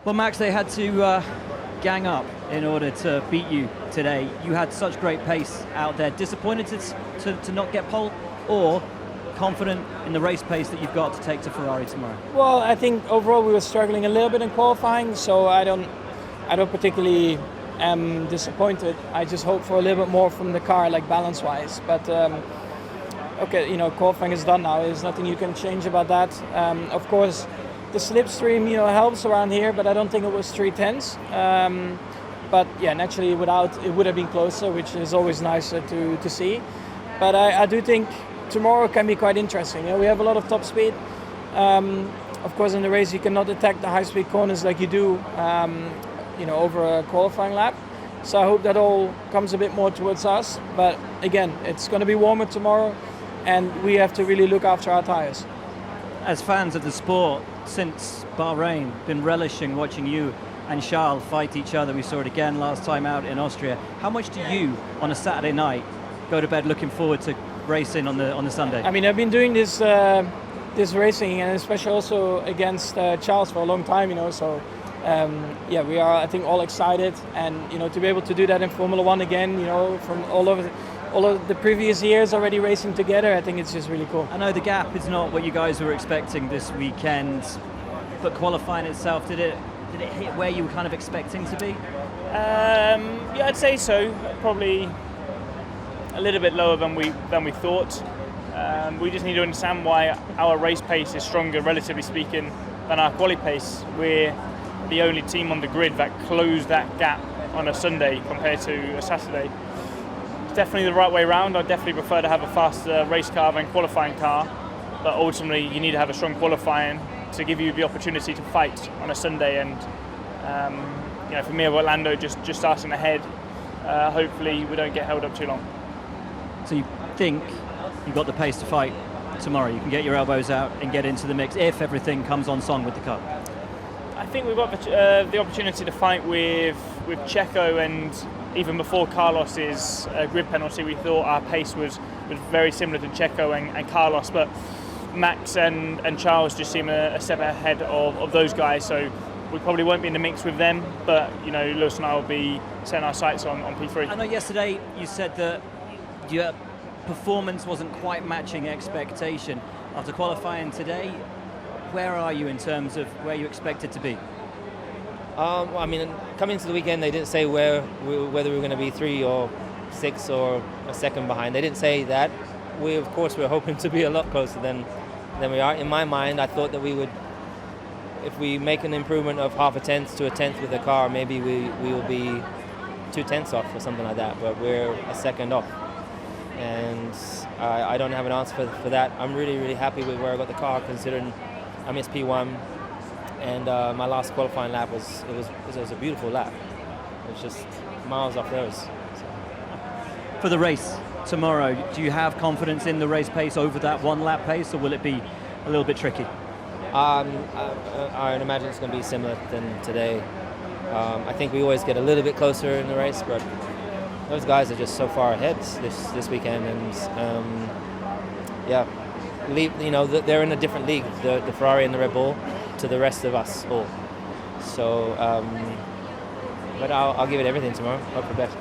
Well, Max, they had to gang up in order to beat you today. You had such great pace out there. Disappointed to not get pole, or confident in the race pace that you've got to take to Ferrari tomorrow? Well, I think overall we were struggling a little bit in qualifying, so I don't particularly am disappointed. I just hope for a little bit more from the car, like balance-wise. But okay, qualifying is done now. There's nothing you can change about that. Of course, the slipstream, helps around here, but I don't think it was 3/10. But yeah, naturally, without it would have been closer, which is always nicer to see. But I do think tomorrow can be quite interesting. We have a lot of top speed. Of course, in the race, you cannot attack the high-speed corners like you do, over a qualifying lap. So I hope that all comes a bit more towards us. But again, it's going to be warmer tomorrow, and we have to really look after our tires. As fans of the sport, since Bahrain, been relishing watching you and Charles fight each other. We saw it again last time out in Austria. How much do you, on a Saturday night, go to bed looking forward to racing on the Sunday? I mean, I've been doing this racing, and especially also against Charles for a long time, So we are, I think, all excited, and to be able to do that in Formula One again, from all of the previous years already racing together, I think it's just really cool. I know the gap is not what you guys were expecting this weekend, but qualifying itself, did it hit where you were kind of expecting to be? Yeah, I'd say so. Probably a little bit lower than we thought. We just need to understand why our race pace is stronger, relatively speaking, than our quali pace. We're the only team on the grid that closed that gap on a Sunday compared to a Saturday. It's definitely the right way around. I definitely prefer to have a faster race car than qualifying car, but ultimately you need to have a strong qualifying to give you the opportunity to fight on a Sunday. And for me, Orlando just starting ahead. Hopefully we don't get held up too long. So you think you've got the pace to fight tomorrow? You can get your elbows out and get into the mix if everything comes on song with the car? I think we've got the opportunity to fight with Checo, and even before Carlos's grid penalty, we thought our pace was very similar to Checo and Carlos, but Max and Charles just seem a step ahead of those guys, so we probably won't be in the mix with them, but Lewis and I will be setting our sights on P3. I know yesterday you said that your performance wasn't quite matching expectation. After qualifying today, where are you in terms of where you expected to be? Coming into the weekend, they didn't say whether we were going to be 3 or 6 or a second behind. They didn't say that. We, of course, we're hoping to be a lot closer than we are. In my mind, I thought that we would, if we make an improvement of half a tenth to a tenth with the car, maybe we will be 2 tenths off or something like that, but we're a second off. And I don't have an answer for that. I'm really, really happy with where I got the car, considering I missed P1, and my last qualifying lap was a beautiful lap. It was just miles off those. So. For the race tomorrow, do you have confidence in the race pace over that 1 lap pace, or will it be a little bit tricky? I imagine it's going to be similar than today. I think we always get a little bit closer in the race, but those guys are just so far ahead this weekend, and they're in a different league, the Ferrari and the Red Bull, to the rest of us all. So, but I'll give it everything tomorrow. Hope for the best.